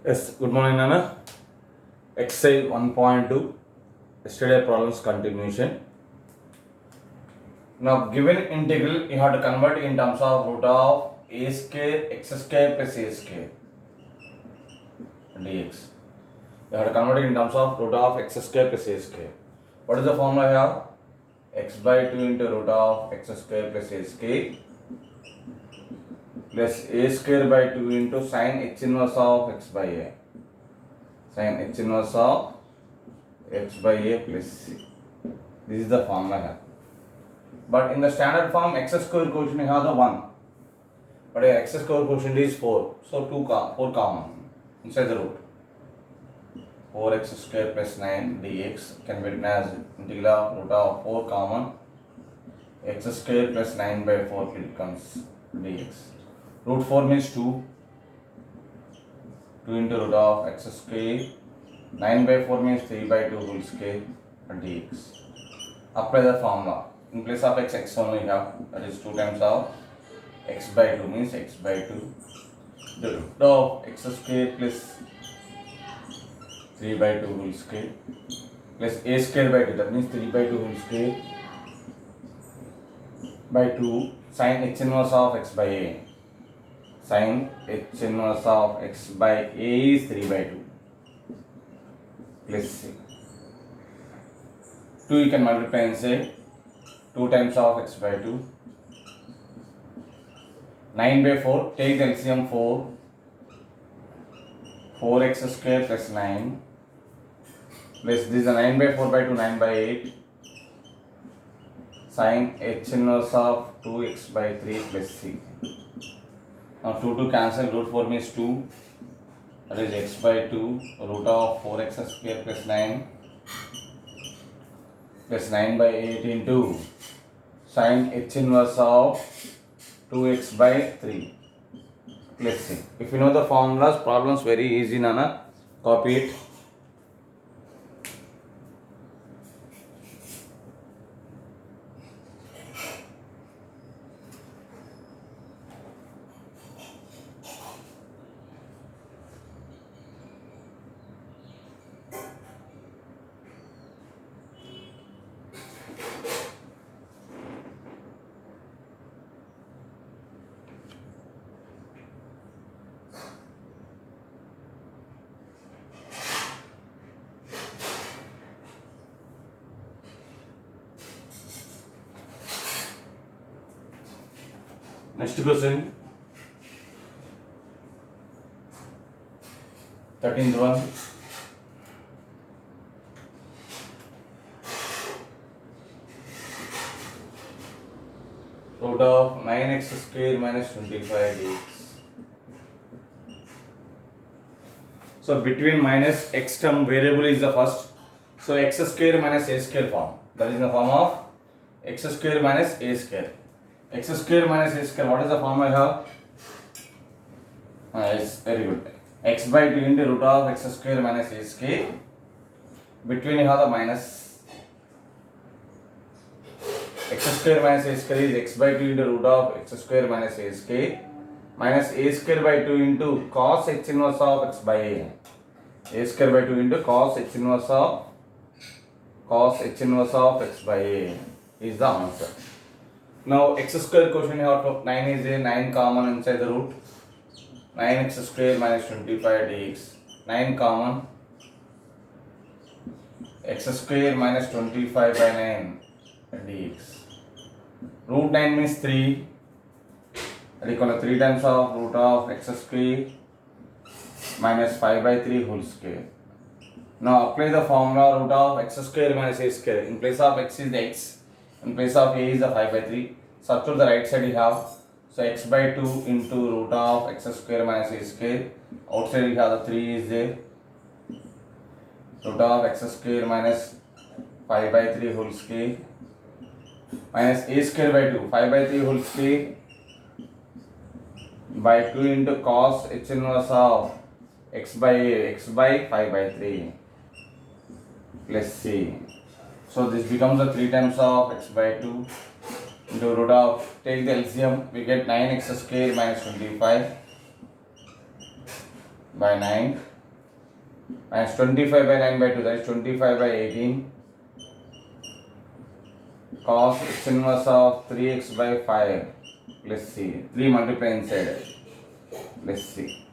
Yes, good morning, Nana. Exercise 1.2, yesterday problems continuation. Now, given integral, you have to convert in terms of root of a square x square plus a square dx. You have to convert it in terms of root of x square plus a square. What is the formula here? X by 2 into root of x square plus a square plus a square by 2 into sin h inverse of x by a. Sin h inverse of x by a plus c. This is the formula here. But in the standard form, x square quotient you have the 1. But here x square quotient is 4. So 4 common inside the root. 4x square plus 9 dx can be written as integral of root of 4 common x square plus 9 by 4 it becomes dx. Root 4 means 2. 2 into root of x square. 9 by 4 means 3 by 2 whole square dx. Apply the formula. In place of x only have, that is 2 times of x by 2 means x by 2. The root of x square plus 3 by 2 whole square plus a square by 2, that means 3 by 2 whole square by 2 sin h inverse of x by a. Sin h inverse of x by a is 3 by 2 plus c. 2 you can multiply and say 2 times of x by 2. 9 by 4, take the LCM 4. 4x square plus 9 plus this is a 9 by 4 by 2, 9 by 8. Sin h inverse of 2x by 3 plus c. Now 2 to cancel, root 4 means 2. That is x by 2 root of 4x square plus 9 plus 9 by 8 into sin h inverse of 2x by 3 plus c. If you know the formulas, problems very easy, Nana. Copy it. Next question. 13th one. Root of 9x square minus 25 dx. So between minus x term variable is the first. So x square minus a square form. That is in the form of x square minus a square. X square minus a square. What is the form I have? It's very good. X by 2 into root of x square minus a square. Between you have the minus. X square minus a square is x by 2 into root of x square minus a square minus a square by 2 into cos h inverse of x by a. A square by 2 into cos h inverse of x by a is the answer. Now x square quotient you have to 9 is a 9 common inside the root. 9x square minus 25 dx. 9 common. X square minus 25 by 9 dx. Root 9 means 3. That is equal to 3 times of root of x square minus 5 by 3 whole square. Now apply the formula root of x square minus a square. In place of x is the x. In place of a is the 5 by 3. Substitute the right side you have. So x by 2 into root of x square minus a square. Outside you have the 3 is there. Root of x square minus 5 by 3 whole square minus a square by 2. 5 by 3 whole square by 2 into cos h inverse of x by 5 by 3 plus c. So this becomes the 3 times of x by 2 into root of, take the LCM, we get 9x square minus 25 by 9 minus 25 by 9 by 2, that is 25 by 18 cos x inverse of 3x by 5 plus c, 3 multiply inside plus c.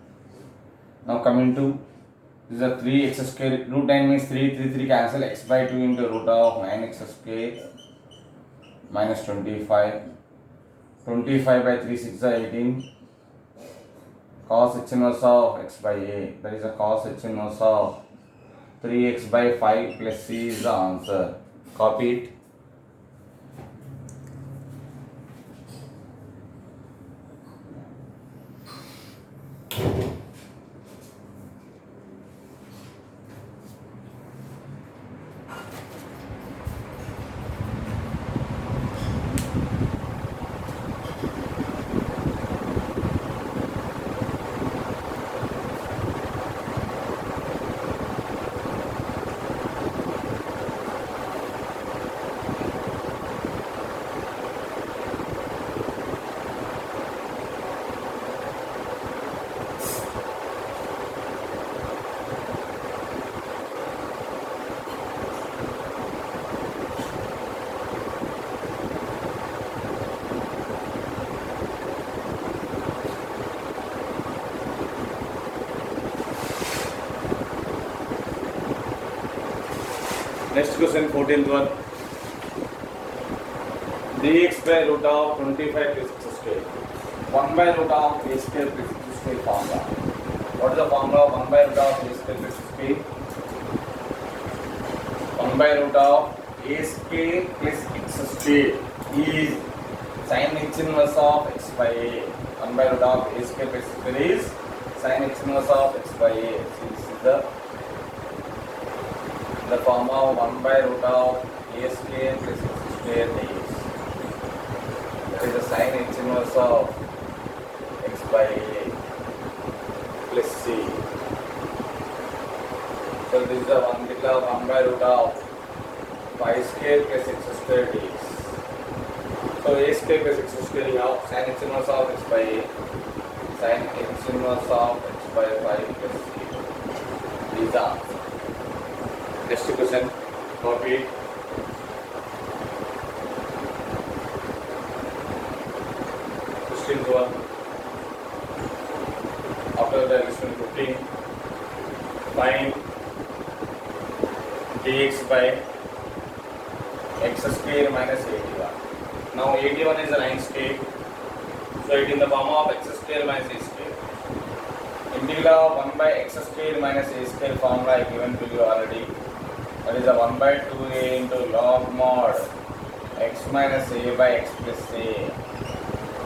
Now coming to this is a 3x square, root 9 means 3 cancel, x by 2 into root of 9x square minus 25 by 3 6 are 18 cos h inverse of x by a, that is a cos h inverse of 3x by 5 plus c is the answer. Copy it. Next question, 14th one. dx by root of 25 plus x square. 1 by root of a square plus x square formula. What is the formula of 1 by root of a square plus x square? 1 by root of a square plus x square is sin x inverse of x by a. 1 by root of a square plus x square is sin x inverse of x by a. So this is the form of 1 by root of a square plus x square is. That is the sin h inverse of x by a plus c. So this is the 1 by root of y square plus x square is. So a square plus x square you have sin h inverse of x by a, sin h inverse of x by 5 plus c. These are answer. Next question, copy it. Question 1. After the question 15, find dx by x square minus 81. Now 81 is a line square, so it in the form of x square minus a square. Integral of 1 by x square minus a square formula I given to you already. That is a 1 by 2a into log mod x minus a by x plus a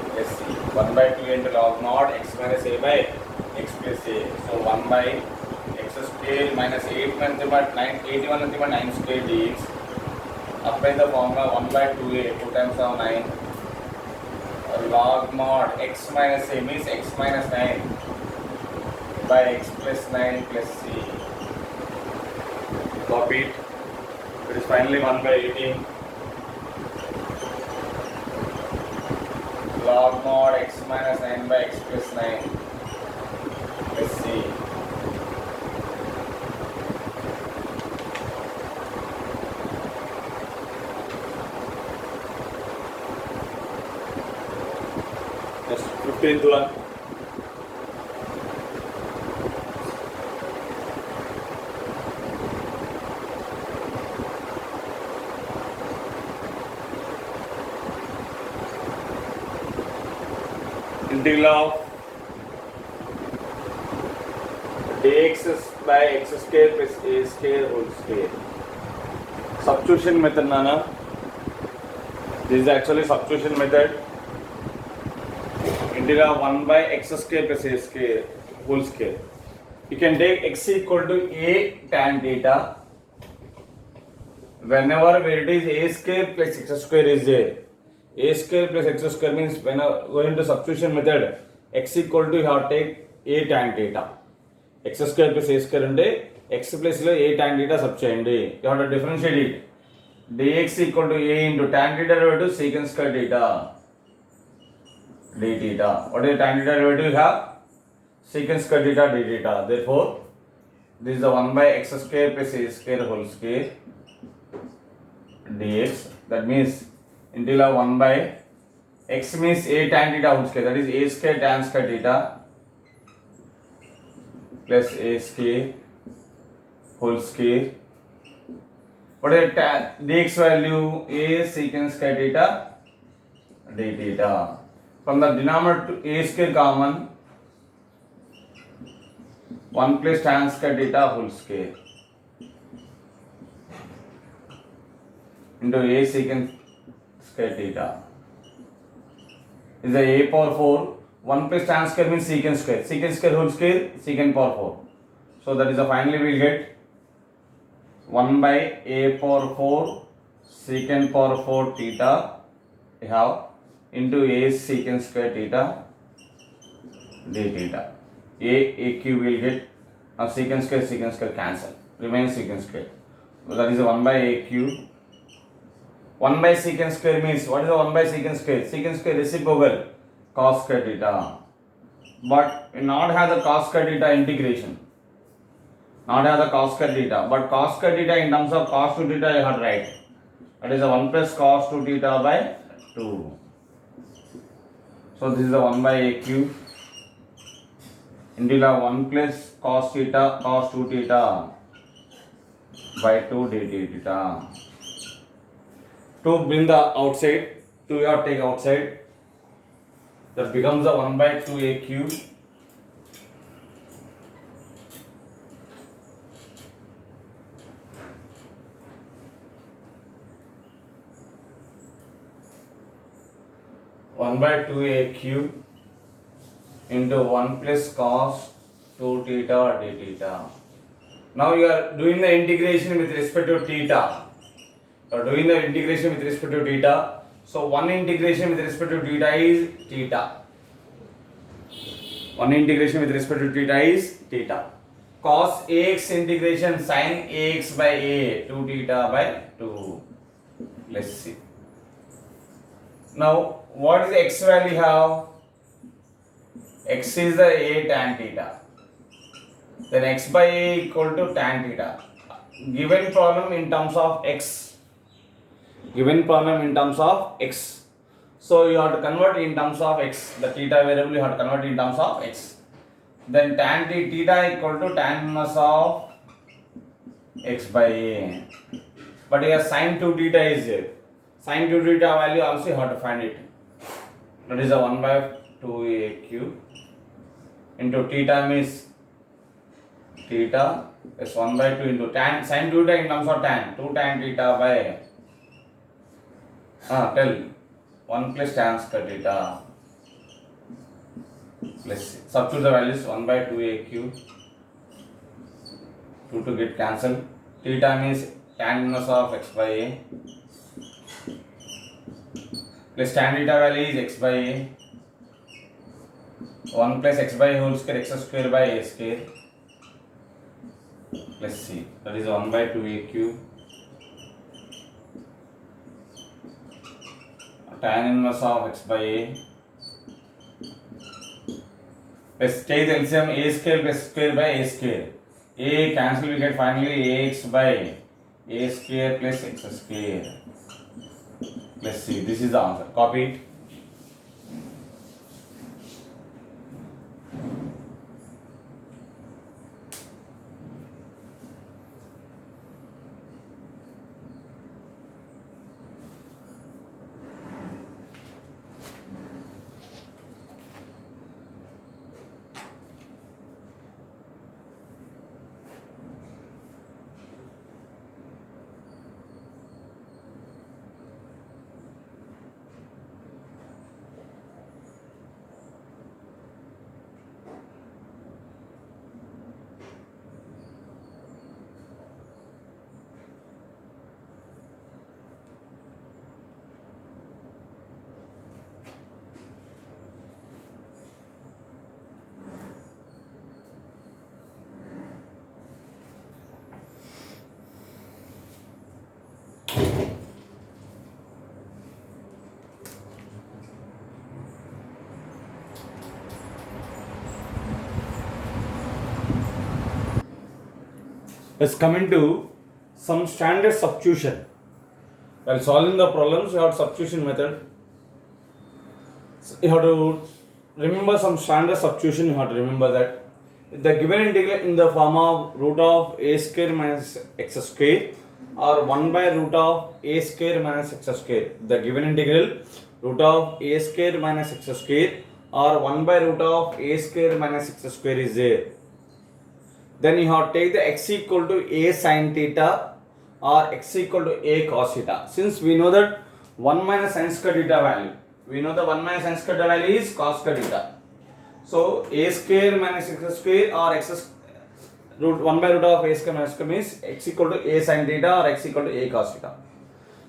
plus c. 1 by 2a into log mod x minus a by x plus a. So 1 by x square minus 8 nothing but 9, 81 nothing but 9 square dx. Apply the formula 1 by 2a, 2 times of 9 log mod x minus a means x minus 9 by x plus 9 plus c. Copy it. It is finally 1 by 18 log mod x minus 9 by x plus 9 plus c. Next 15th one. Integral of dx by x square plus a square whole square. Substitution method, Nana. This is actually substitution method. Integral of 1 by x square plus a square whole square. You can take x equal to a tan theta. Whenever it is a square plus x square is there. A square plus x square means when going to substitution method, x equal to you have to take a tan theta. X square plus a square unde x plus lo a tan theta substitute. You have to differentiate it. dx equal to a into tan theta derivative secant square theta d theta. What is tan theta derivative? You have secant square theta d theta. Therefore This is the 1 by x square plus a square whole square dx. That means integral of 1 by x means a tan theta whole square, that is a square tan square theta plus a square whole square. What is the dx value? A secant square theta d theta. From the denominator to a square common, 1 plus tan square theta whole square into a secant square theta is the a power 4. 1 plus tan square means secant square whole square, secant power 4. So that is the finally we will get 1 by a power 4 secant power 4 theta we have into a secant square theta d theta. A cube will get, now secant square cancel, remains secant square. So that is 1 by a cube. 1 by secant square means, what is the 1 by secant square? Secant square reciprocal cos square theta. But we not have the cos square theta integration. Not have the cos square theta. But cos square theta in terms of cos 2 theta you have to write. That is the 1 plus cos 2 theta by 2. So this is the 1 by a cube. Integral of 1 plus cos theta cos 2 theta by 2 d theta. To bring the outside, 2 you have to take outside. That becomes the 1 by 2a cube. One by 2a cube into 1 plus cos 2 theta d theta. Now you are doing the integration with respect to theta. You are doing the integration with respect to theta. So one integration with respect to theta is theta. One integration with respect to theta is theta. Cos ax integration sin ax by a 2 theta by 2. Let's see. Now what is the x value have? X is the a tan theta. Then x by a equal to tan theta. Given problem in terms of x. Given problem in terms of x. So you have to convert in terms of x. The theta variable you have to convert in terms of x. Then tan theta equal to tan inverse of x by a. But here sin 2 theta is there. Sin 2 theta value also you have to find it. That is a 1 by 2a cube into theta means theta is 1 by 2 into tan sin 2 theta in terms of tan 2 tan theta by tell 1 plus tan square theta. Let's see. Substitute the values 1 by 2a cube. 2 to get cancelled. Theta means tan inverse of x by a plus tan theta value is x by a. 1 plus x by a whole square, x square by a square. Let's see. That is 1 by 2a cube. Tan inverse of x by a. Let's take the LCM a square plus square by a square. A cancel, we get finally ax by a square plus x square. Let's see. This is the answer. Copy it. Let's come into some standard substitution. While solving the problems, you have substitution method. So you have to remember some standard substitution. You have to remember that the given integral in the form of root of a square minus x square or 1 by root of a square minus x square. The given integral root of a square minus x square or 1 by root of a square minus x square is there. Then you have to take the x equal to a sin theta or x equal to a cos theta. Since we know that 1 minus sin square theta value, we know the 1 minus sin square theta value is cos square theta. So a square minus x square or root 1 by root of a square minus square means x equal to a sin theta or x equal to a cos theta.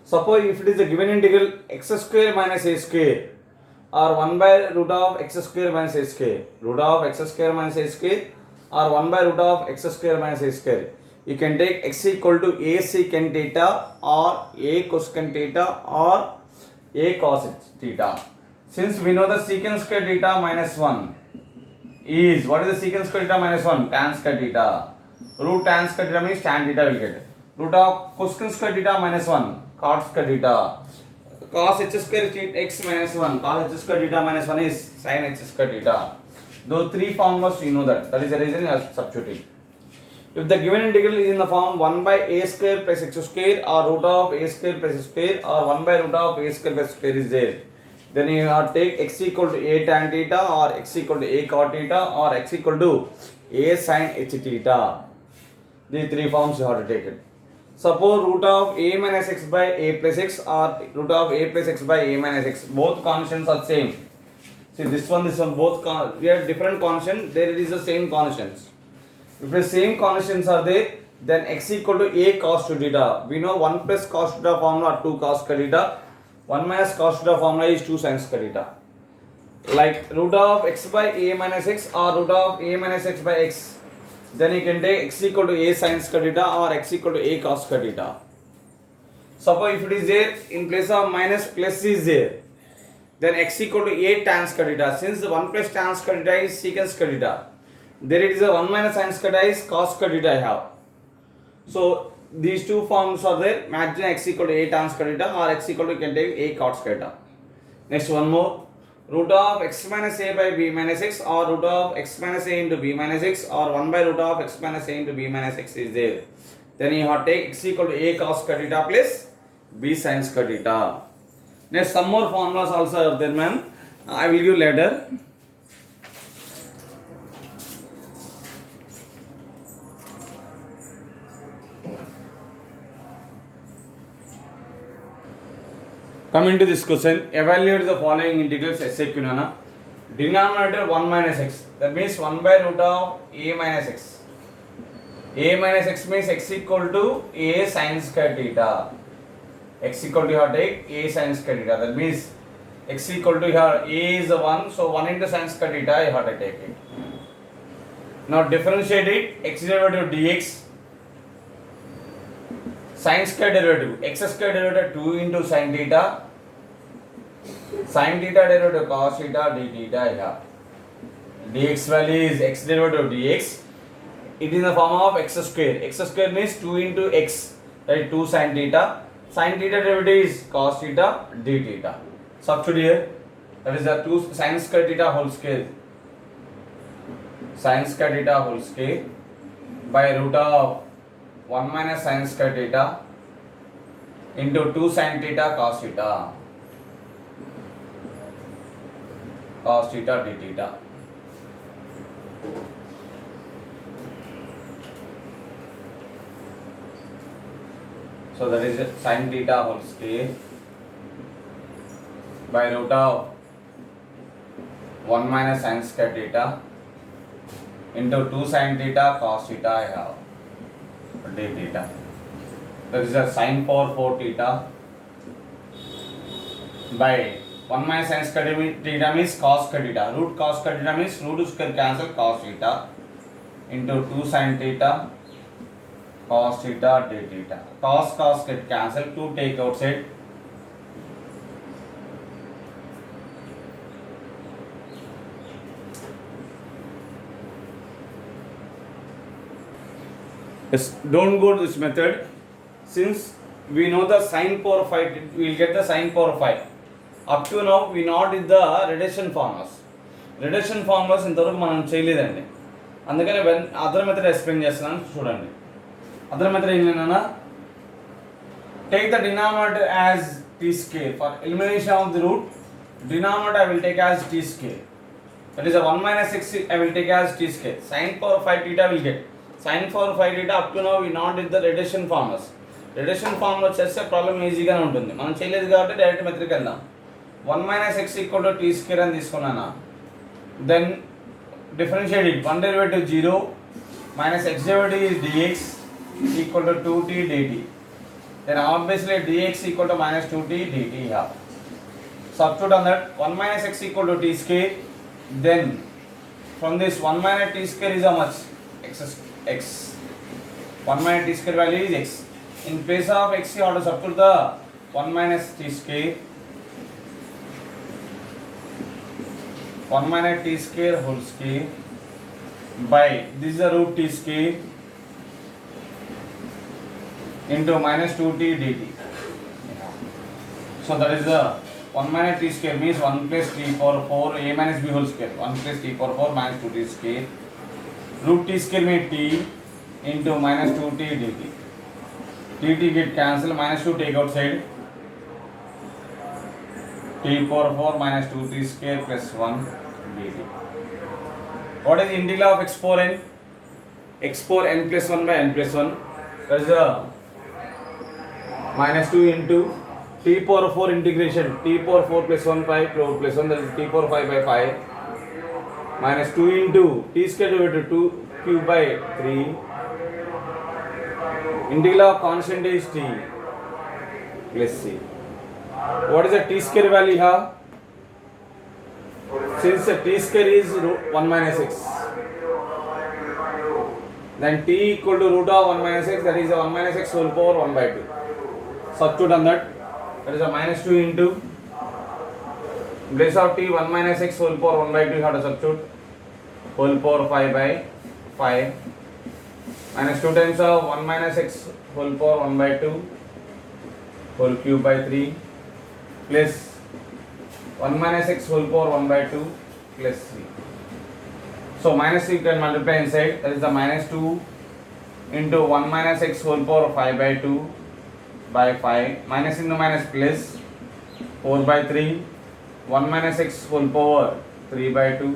Suppose if it is a given integral x square minus a square or 1 by root of x square minus a square, root of x square minus a square or 1 by root of x square minus a square, you can take x equal to a secant theta or a cosecant theta or a cos theta. Since we know the secant square theta minus 1 is, what is the secant square theta minus 1? Tan square theta. Root tan square theta means tan theta will get. Root of cosecant square theta minus 1, cot square theta. Cos h square x minus 1, cos h square theta minus 1 is sin h square theta. Those three formulas you know that. That is the reason you are substituting. If the given integral is in the form 1 by a square plus x square or root of a square plus x square or 1 by root of a square plus square is there, then you have to take x equal to a tan theta or x equal to a cot theta or x equal to a sin h theta. These three forms you have to take it. Suppose root of a minus x by a plus x or root of a plus x by a minus x, both constants are same. See this one, both we have different constants, there is the same constants. If the same constants are there, then x equal to a cos theta. We know 1 plus cos theta formula 2 cos theta. 1 minus cos theta formula is 2 sin theta. Like root of x by a minus x or root of a minus x by x, then you can take x equal to a sin theta or x equal to a cos theta. Suppose if it is there, in place of minus plus is there, then x equal to a tan theta. Since 1 plus tan theta is secant theta, there it is a 1 minus sin theta is cos theta I have. So these two forms are there. Imagine x equal to a tan theta or x equal to, you can take a cot theta. Next one more. Root of x minus a by b minus x or root of x minus a into b minus x or 1 by root of x minus a into b minus x is there. Then you have to take x equal to a cos theta plus b sin theta. Next some more formulas also are there, man. I will give later. Coming to this question, evaluate the following integrals SAQ nana. Denominator 1 minus x, that means 1 by root of a minus x. A minus x means x equal to a sin square theta. X equal to, you have to take a sin square theta. That means x equal to, here a is the 1, so 1 into sin square theta you have to take it. Now differentiate it, x derivative dx. Sin square derivative, x square derivative 2 into sin theta, sin theta derivative cos theta d theta I have. Dx value is x derivative dx. It is in the form of x square. X square means 2 into x, right? 2 sin theta. Sin theta derivative is cos theta d theta. Substitute here. That is the 2 sin square theta whole square. Sin square theta whole square by root of 1 minus sin square theta into 2 sin theta cos theta. Cos theta d theta. So that is sin theta whole square by root of 1 minus sin square theta into 2 sin theta cos theta I have. D theta. That is a sin power 4 theta by 1 minus sin square theta means cos theta. Root cos theta means root square cancel cos theta into 2 sin theta cos theta d theta. Cos get cancel, 2 take outside. Yes, don't go to this method. Since we know the sine power 5, we will get the sine power 5. Up to now we not did the reduction formulas. Reduction formulas ఇంతవరకు మనం చేయలేదండి. అందుకని other method explain చేస్తున్నాను చూడండి. Other method ఏంటన్నా, take the denominator as t square. For elimination of the root, denominator I will take as t square. That is a 1 minus x I will take as t square. Sin power 5 theta will get. Sin power 5 theta up to now we not did the reduction formulas. Reduction formula చేస్తే problem ఈజీగానే ఉంటుంది. మనం చేయలేదు కాబట్టి direct మెథడ్కి వెళ్దాం. 1 minus x equal to t square అని తీసుకున్నాను. Then differentiate it. 1 derivative 0 minus x derivative is dx equal to 2t dt. Then obviously dx equal to minus 2t dt here. Substitute on that. 1 minus x equal to t square. Then from this 1 minus t square is how much? X. 1 minus t square value is x. In place of x you have to substitute the 1 minus t square. 1 minus t square whole square by this is the root t square into minus 2t dt. So that is the 1 minus t square means 1 plus t power 4 a minus b whole square. 1 plus t power 4 minus 2t square. Root t square means t into minus 2t dt. dt get cancelled, minus 2 take outside. T power 4 minus 2t square plus 1 dt. What is the integral of x power n? X power n plus 1 by n plus 1. That is the minus 2 into t power 4 integration. T power 4 plus 1 5 plus 1, that is t power 5 by 5. Minus 2 into t square divided 2 cube by 3. Integral of constant is t plus c. What is the t square value here? Since the t square is 1 minus x, then t equal to root of 1 minus x, that is a 1 minus x whole power 1 by 2. Substitute on that. That is a minus 2 into place of t 1 minus x whole power 1 by 2 you have to substitute whole power 5 by 5 minus 2 times of 1 minus x whole power 1 by 2 whole cube by 3 plus 1 minus x whole power 1 by 2 plus 3. So minus 3 can multiply inside, that is the minus 2 into 1 minus x whole power 5 by 2 by 5 minus into minus plus 4 by 3 1 minus x whole power 3 by 2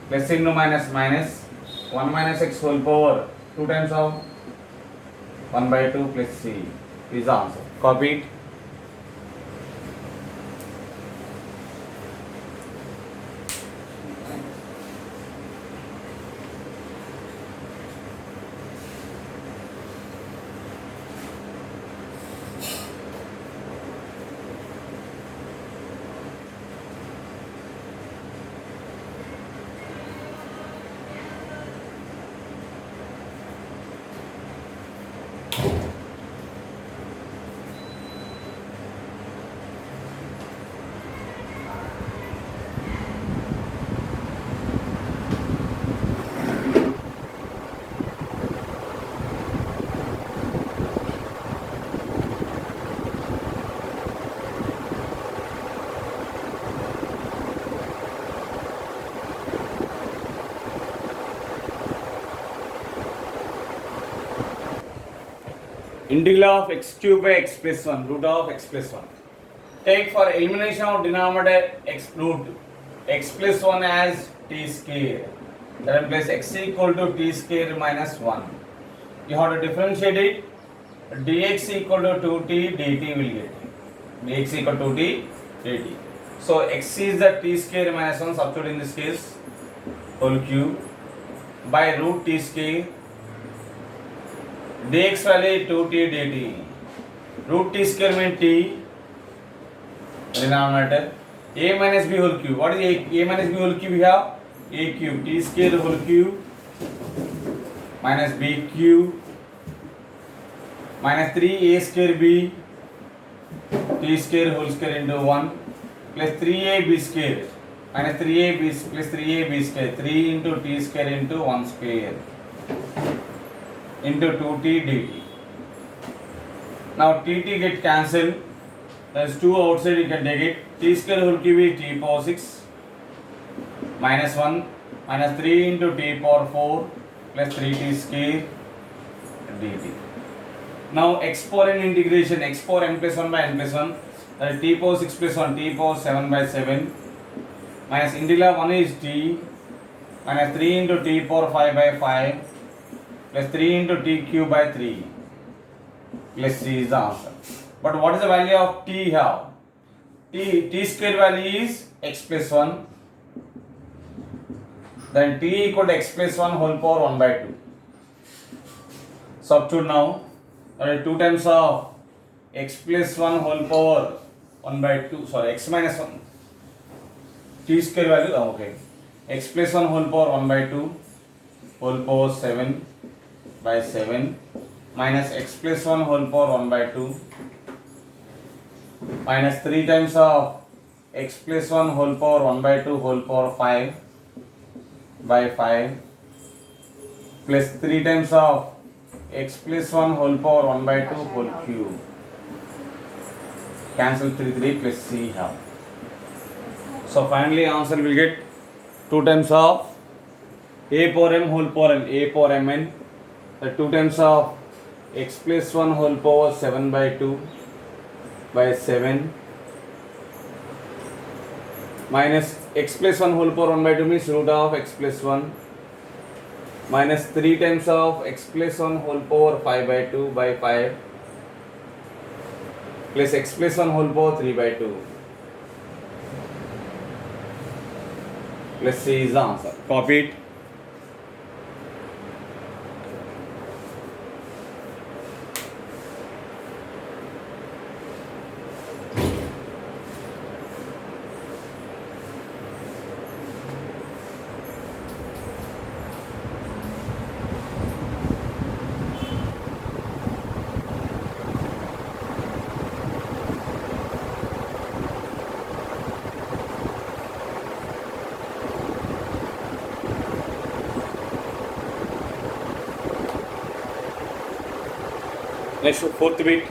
plus into minus minus 1 minus x whole power 2 times of 1 by 2 plus c is the answer. Copy it. Integral of x cube by x plus 1, root of x plus 1. Take for elimination of denominator x root x plus 1 as t square. Then place x equal to t square minus 1. You have to differentiate it. Dx equal to 2t dt will get. Dx equal to 2t dt. So x is the t square minus 1, substitute in this case whole cube by root t square. Dx value 2t dt. Root t square means t denominator. A minus b whole cube. What is a minus b whole cube here? A cube. T square whole cube minus b cube minus 3a square b t square whole square into 1 plus 3ab square minus 3ab plus 3ab square 3 into t square into 1 square. into 2t dt. Now tt get cancelled. There is 2 outside, you can take it. T square whole cube is t power 6 minus 1 minus 3 into t power 4 plus 3t square dt. Now exponent integration, x power n plus 1 by n plus 1, that is t power 6 plus 1, t power 7 by 7 minus integral 1 is t minus 3 into t power 5 by 5 plus 3 into t cube by 3 plus c is the answer. But what is the value of t here? T square value is x plus 1. Then t equal to x plus 1 whole power 1 by 2. Substitute now. That is 2 times of x plus 1 whole power 1 by 2. Sorry, x minus 1. T square value. Okay. X plus 1 whole power 1 by 2 whole power 7 by 7 minus x plus 1 whole power 1 by 2 minus 3 times of x plus 1 whole power 1 by 2 whole power 5 by 5 plus 3 times of x plus 1 whole power 1 by 2 whole cube. Cancel 3 plus c here. So finally answer will get 2 times of a power m whole power n, a power mn, 2 times of x plus 1 whole power 7 by 2 by 7 minus x plus 1 whole power 1 by 2 means root of x plus 1 minus 3 times of x plus 1 whole power 5 by 2 by 5 plus x plus 1 whole power 3 by 2 plus c is the answer. Copy it. Next, fourth bit.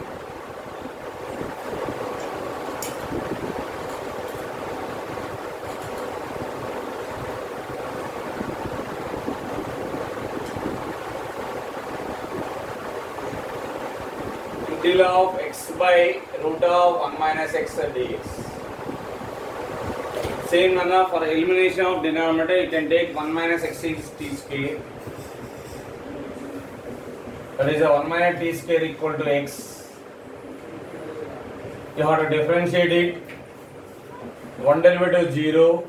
Integral of x by root of 1 minus x dx. Same manner, for elimination of denominator, you can take 1 minus x is t square. That is a 1 minus t square equal to x. You have to differentiate it. 1 derivative 0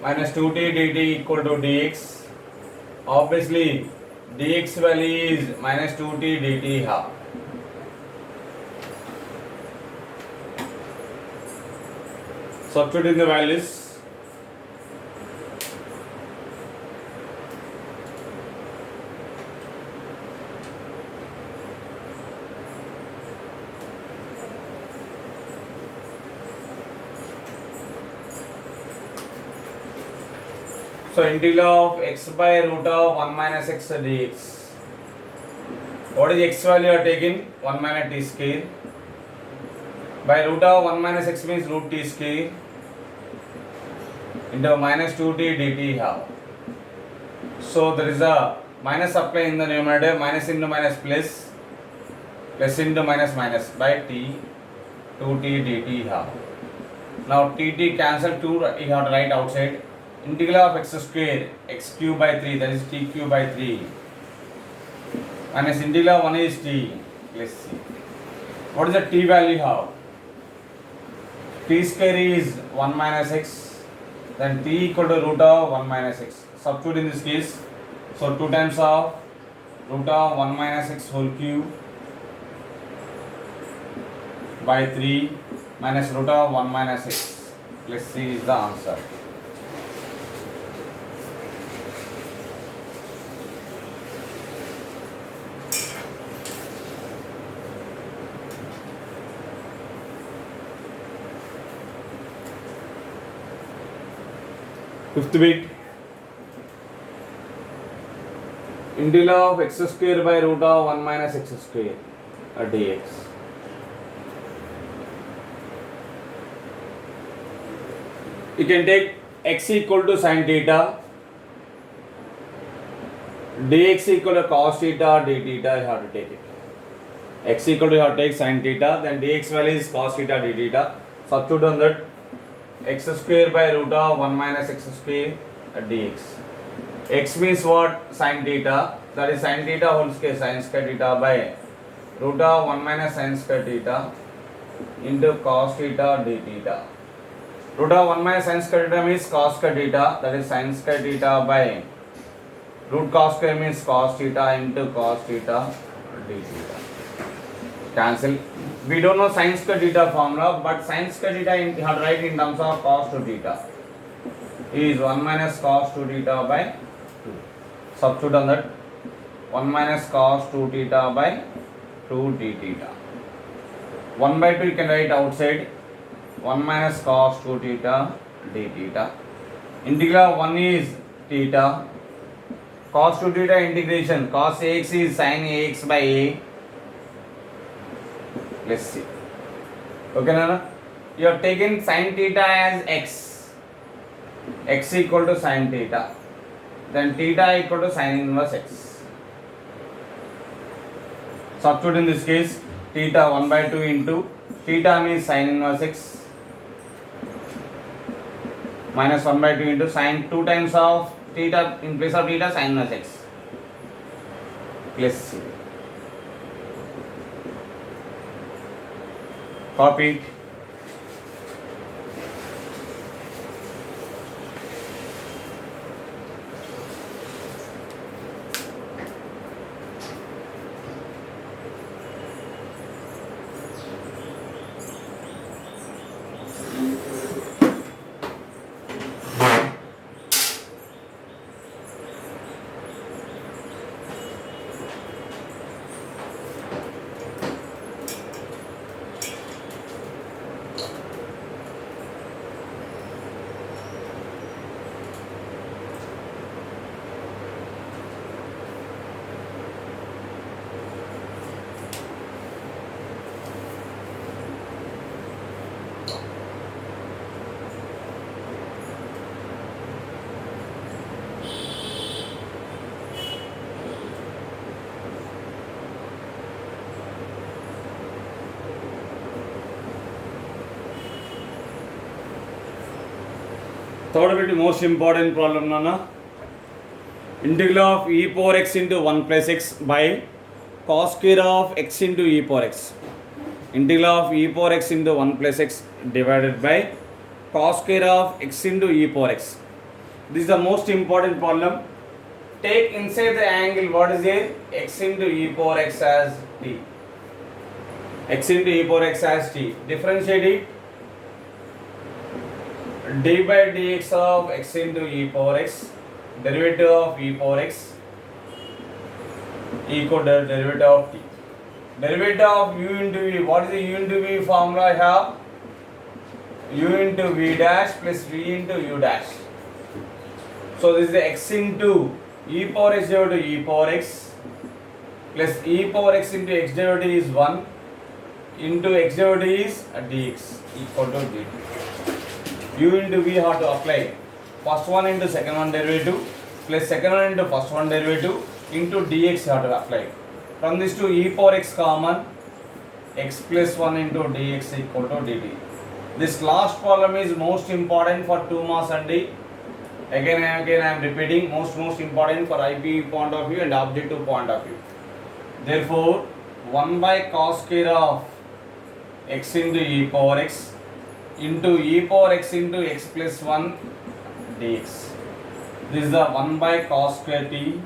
minus 2t dt equal to dx. Obviously, dx value is minus 2t dt half. Substitute in the values. So integral of x by root of 1 minus x dx. What is the x value you are taking? 1 minus t square. By root of 1 minus x means root t square into minus 2t dt half. So there is a minus apply in the numerator, minus into minus plus, plus into minus minus by t 2t dt half. Now tt cancel 2, you have to write outside. Integral of x square, x cube by 3, that is t cube by 3 minus integral 1 is t plus c. What is the t value have? T square is 1 minus x, then t equal to root of 1 minus x. Substitute in this case. So 2 times of root of 1 minus x whole cube by 3 minus root of 1 minus x plus c is the answer. Fifth bit. integral of x square by root of 1 minus x square dx. You can take x equal to sin theta, dx equal to cos theta, d theta. You have to take it. X equal to, you have to take sin theta, then dx value is cos theta, d theta. Substitute on that. X square by root of 1 minus x square dx. X means what? Sin theta. That is sin theta whole square, sin square theta by root of 1 minus sin square theta into cos theta d theta. Root of 1 minus sin square theta means cos square theta. That is sin square theta by root cos square means cos theta into cos theta d theta. Cancel. We don't know sin square theta formula, but sin square theta you have to write in terms of cos 2 theta is 1 minus cos 2 theta by 2. Substitute on that. 1 minus cos 2 theta by 2 d theta. 1 by 2 you can write outside. 1 minus cos 2 theta d theta. Integral of 1 is theta. Cos 2 theta integration. Cos ax is sin ax by a plus c. Okay, Nana? You have taken sin theta as x. X equal to sin theta. Then theta equal to sin inverse x. Substitute in this case. Theta 1 by 2 into theta means sin inverse x minus 1 by 2 into sin 2 times of theta in place of theta sin inverse x plus c. Copy. Third bit most important problem, Nana. Integral of e power x into 1 plus x by cos square of x into e power x. Integral of e power x into 1 plus x divided by cos square of x into e power x. This is the most important problem. Take inside the angle what is it? X into e power x as t. X into e power x as t. Differentiate it. D by dx of x into e power x, derivative of e power x equal to derivative of t. Derivative of u into v. What is the u into v formula I have? U into v dash plus v into u dash. So this is the x into e power x derivative e power x plus e power x into x derivative is 1 into x derivative is dx equal to dt. U into v have to apply first one into second one derivative plus second one into first one derivative into dx have to apply. From this to e power x common, x plus 1 into dx equal to dt. This last problem is most important for 2 marks and d. Again and again I am repeating, most important for IPE point of view and objective point of view. Therefore 1 by cos square of x into e power x into e power x into x plus 1 dx. This is the 1 by cos square t.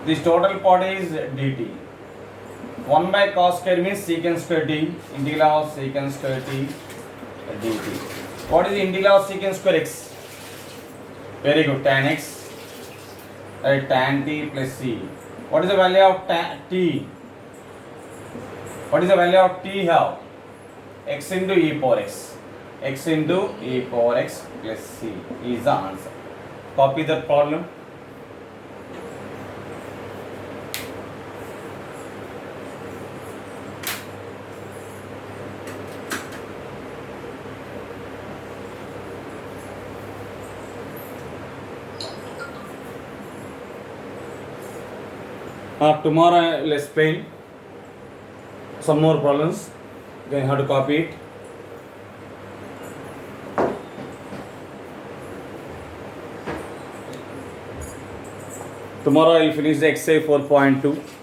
This total part is dt. 1 by cos square means secant square t, integral of secant square t dt. What is the integral of secant square x? Very good, tan x, tan t plus c. What is the value of t? What is the value of t here? X into e power x. X into e power x plus c is the answer. Copy the problem. Tomorrow I will explain some more problems. Then how to copy it. Tomorrow I will finish the exercise 4.2.